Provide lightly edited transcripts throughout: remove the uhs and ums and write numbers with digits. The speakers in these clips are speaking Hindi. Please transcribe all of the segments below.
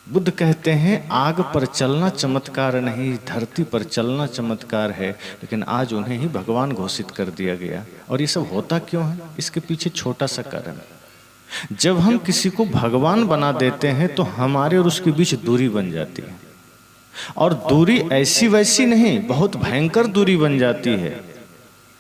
बुद्ध कहते हैं आग पर चलना चमत्कार नहीं, धरती पर चलना चमत्कार है, लेकिन आज उन्हें ही भगवान घोषित कर दिया गया। और ये सब होता क्यों है? इसके पीछे छोटा सा कारण। जब हम किसी को भगवान बना देते हैं तो हमारे और उसके बीच दूरी बन जाती है, और दूरी ऐसी वैसी नहीं, बहुत भयंकर दूरी बन जाती है।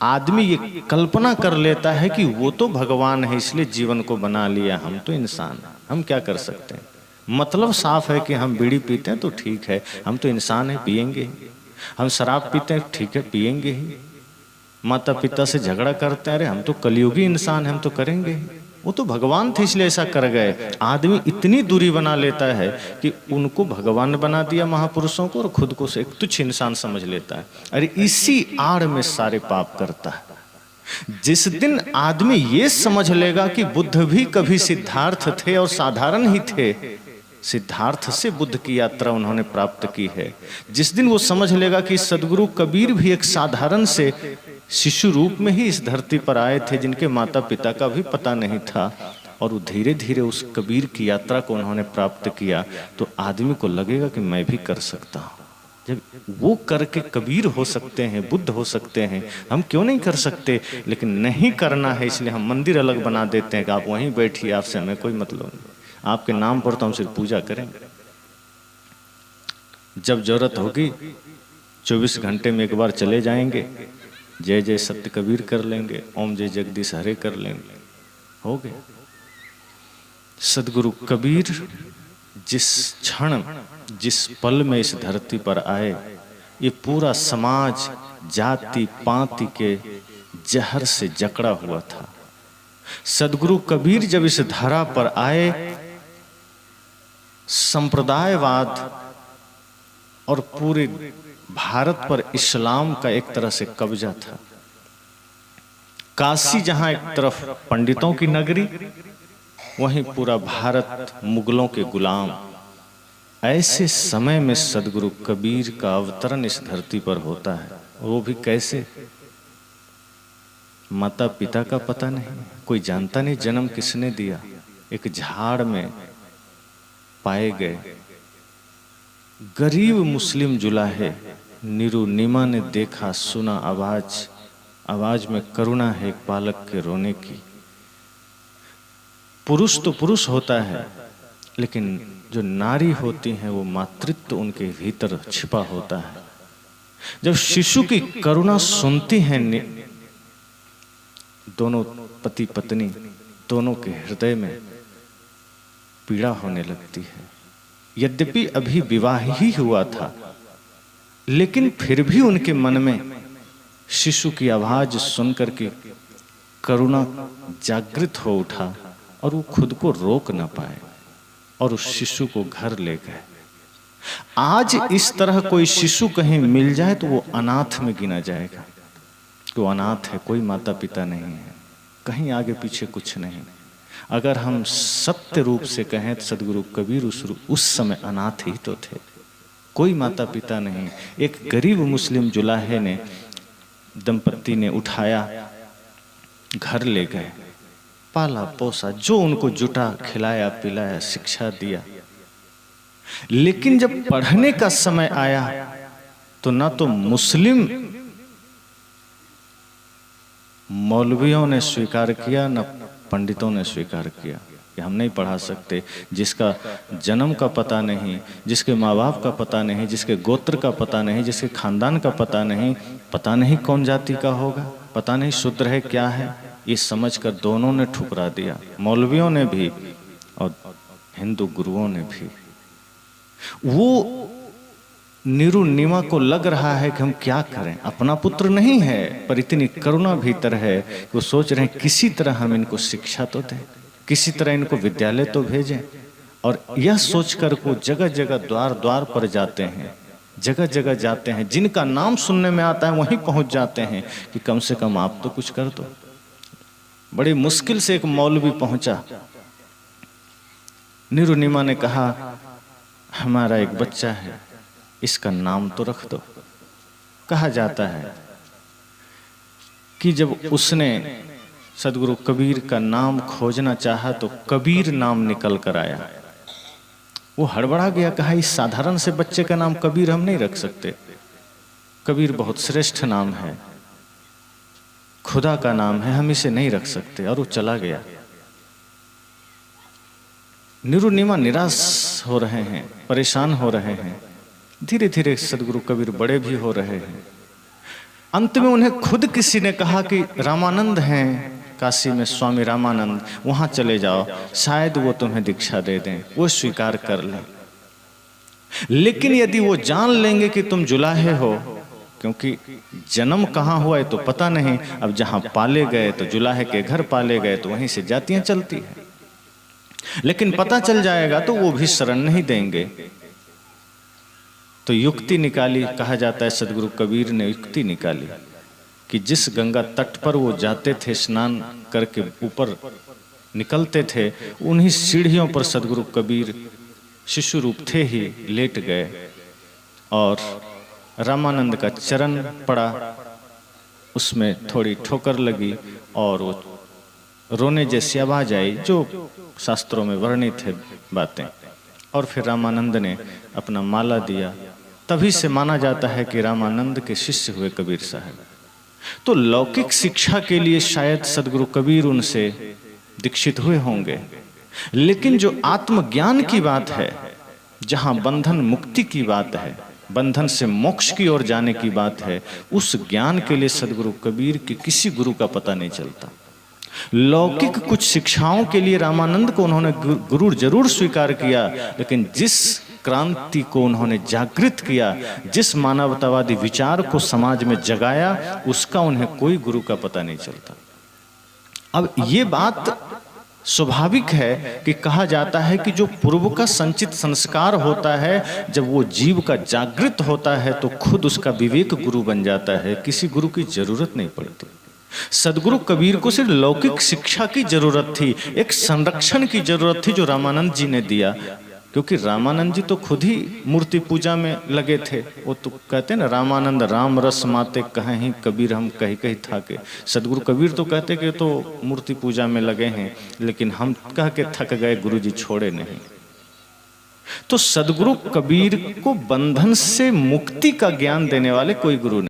आदमी ये कल्पना कर लेता है कि वो तो भगवान है इसलिए जीवन को बना लिया, हम तो इंसान हैं, हम क्या कर सकते हैं। मतलब साफ है कि हम बीड़ी पीते हैं तो ठीक है, हम तो इंसान हैं, पिएंगे ही। हम शराब पीते हैं, ठीक है, पिएंगे ही। माता पिता से झगड़ा करते हैं, अरे हम तो कलयुगी इंसान हैं, हम तो करेंगे ही। वो तो भगवान थे इसलिए ऐसा कर गए। आदमी इतनी दूरी बना लेता है कि उनको भगवान बना दिया महापुरुषों को, और खुद को एक तुच्छ इंसान समझ लेता है। अरे इसी आड़ में सारे पाप करता है। जिस दिन आदमी ये समझ लेगा कि बुद्ध भी कभी सिद्धार्थ थे और साधारण ही थे, सिद्धार्थ से बुद्ध की यात्रा उन्होंने प्राप्त की है, जिस दिन वो समझ लेगा कि सदगुरु कबीर भी एक साधारण से शिशु रूप में ही इस धरती पर आए थे, जिनके माता पिता का भी पता नहीं था, और वो धीरे धीरे उस कबीर की यात्रा को उन्होंने प्राप्त किया, तो आदमी को लगेगा कि मैं भी कर सकता हूँ। जब वो करके कबीर हो सकते हैं, बुद्ध हो सकते हैं, हम क्यों नहीं कर सकते? लेकिन नहीं करना है इसलिए हम मंदिर अलग बना देते हैं कि आप वहीं बैठिए, आपसे हमें कोई मतलब नहीं, आपके नाम पर तो हम सिर्फ पूजा करेंगे। जब जरूरत होगी 24 घंटे में एक बार चले जाएंगे, जय जय सत्य कबीर कर लेंगे, ओम जय जगदीश हरे कर लेंगे, हो गए। सदगुरु कबीर जिस क्षण जिस पल में इस धरती पर आए, ये पूरा समाज जाति पाति के जहर से जकड़ा हुआ था। सदगुरु कबीर जब इस धरा पर आए, संप्रदायवाद और पूरे भारत पर इस्लाम का एक तरह से कब्जा था। काशी जहां एक तरफ पंडितों की नगरी, वहीं पूरा भारत मुगलों के गुलाम। ऐसे समय में सदगुरु कबीर का अवतरण इस धरती पर होता है, वो भी कैसे? माता पिता का पता नहीं, कोई जानता नहीं जन्म किसने दिया, एक झाड़ में पाए गए। गरीब मुस्लिम जुलाहे, निरुनिमा ने देखा सुना आवाज, आवाज में करुणा है एक बालक के रोने की। पुरुष तो पुरुष होता है, लेकिन जो नारी होती हैं वो मातृत्व उनके भीतर छिपा होता है। जब शिशु की करुणा सुनती हैं दोनों पति पत्नी, दोनों के हृदय में पीड़ा होने लगती है। यद्यपि अभी विवाह ही हुआ था, लेकिन फिर भी उनके मन में शिशु की आवाज सुनकर के करुणा जागृत हो उठा, और वो खुद को रोक न पाए और उस शिशु को घर ले गए। आज इस तरह कोई शिशु कहीं मिल जाए तो वो अनाथ में गिना जाएगा, वो अनाथ है, कोई माता पिता नहीं है, कहीं आगे पीछे कुछ नहीं। अगर हम सत्य रूप से कहें तो सदगुरु कबीर उस समय अनाथ ही तो थे, कोई माता पिता नहीं। एक गरीब मुस्लिम जुलाहे ने, दंपत्ति ने उठाया, घर ले गए, पाला पोसा, जो उनको जुटा, खिलाया पिलाया, शिक्षा दिया। लेकिन जब पढ़ने का समय आया तो ना तो मुस्लिम मौलवियों ने स्वीकार किया, न पंडितों ने स्वीकार किया कि हम नहीं पढ़ा सकते। जिसका जन्म का पता नहीं, जिसके माँ बाप का पता नहीं, जिसके गोत्र का पता नहीं, जिसके खानदान का पता नहीं कौन जाति का होगा, पता नहीं शूद्र है क्या है, ये समझकर दोनों ने ठुकरा दिया, मौलवियों ने भी और हिंदू गुरुओं ने भी। वो निरुनिमा को लग रहा है कि हम क्या करें, अपना पुत्र नहीं है, पर इतनी करुणा भीतर है कि वो सोच रहे हैं किसी तरह हम इनको शिक्षा तो दें, किसी तरह इनको विद्यालय तो भेजें। और यह सोचकर वो जगह जगह द्वार द्वार पर जाते हैं, जगह जगह जाते हैं, जिनका नाम सुनने में आता है वहीं पहुंच जाते हैं कि कम से कम आप तो कुछ कर दो। बड़ी मुश्किल से एक मौलवी पहुंचा। निरुनिमा ने कहा, हमारा एक बच्चा है, इसका नाम तो रख दो। कहा जाता है कि जब उसने सदगुरु कबीर का नाम खोजना चाहा तो कबीर नाम निकल कर आया। वो हड़बड़ा गया, कहा इस साधारण से बच्चे का नाम कबीर हम नहीं रख सकते, कबीर बहुत श्रेष्ठ नाम है, खुदा का नाम है, हम इसे नहीं रख सकते। और वो चला गया। निरुनिमा निराश हो रहे हैं, परेशान हो रहे हैं। धीरे धीरे सदगुरु कबीर बड़े भी हो रहे हैं। अंत में उन्हें खुद किसी ने कहा कि रामानंद हैं काशी में, स्वामी रामानंद, वहां चले जाओ, शायद वो तुम्हें दीक्षा दे दें, वो स्वीकार कर लें। लेकिन यदि वो जान लेंगे कि तुम जुलाहे हो, क्योंकि जन्म कहाँ हुआ है तो पता नहीं, अब जहां पाले गए तो जुलाहे के घर पाले गए तो वहीं से जातियां चलती हैं, लेकिन पता चल जाएगा तो वो भी शरण नहीं देंगे। तो युक्ति निकाली, कहा जाता है सदगुरु कबीर ने युक्ति निकाली कि जिस गंगा तट पर वो जाते थे, स्नान करके ऊपर निकलते थे, उन्हीं सीढ़ियों पर सदगुरु कबीर शिशु रूप थे ही लेट गए और रामानंद का चरण पड़ा, उसमें थोड़ी ठोकर लगी और वो रोने जैसी आवाज आई, जो शास्त्रों में वर्णित है बातें। और फिर रामानंद ने अपना माला दिया। तभी से माना जाता है कि रामानंद के शिष्य हुए कबीर साहब। तो लौकिक शिक्षा के लिए शायद सदगुरु कबीर उनसे दीक्षित हुए होंगे, लेकिन जो आत्मज्ञान की बात है, जहां बंधन मुक्ति की बात है, बंधन से मोक्ष की ओर जाने की बात है, उस ज्ञान के लिए सदगुरु कबीर के किसी गुरु का पता नहीं चलता। लौकिक कुछ शिक्षाओं के लिए रामानंद को उन्होंने गुरु जरूर स्वीकार किया, लेकिन जिस क्रांति को उन्होंने जागृत किया, जिस मानवतावादी विचार को समाज में जगाया, उसका उन्हें कोई गुरु का पता नहीं चलता। अब ये बात स्वाभाविक है कि कहा जाता है कि जो पूर्व का संचित संस्कार होता है, जब वो जीव का जागृत होता है तो खुद उसका विवेक गुरु बन जाता है, किसी गुरु की जरूरत नहीं पड़ती। सदगुरु कबीर को सिर्फ लौकिक शिक्षा की जरूरत थी, एक संरक्षण की जरूरत थी जो रामानंद जी ने दिया, क्योंकि रामानंद जी तो खुद ही मूर्ति पूजा में लगे थे। वो तो कहते ना, रामानंद राम रस माते कहीं कबीर हम कहीं कहीं था के। सदगुरु कबीर तो कहते कि तो मूर्ति पूजा में लगे हैं, लेकिन हम कह के थक गए, गुरु जी छोड़े नहीं। तो सदगुरु कबीर को बंधन से मुक्ति का ज्ञान देने वाले कोई गुरु नहीं।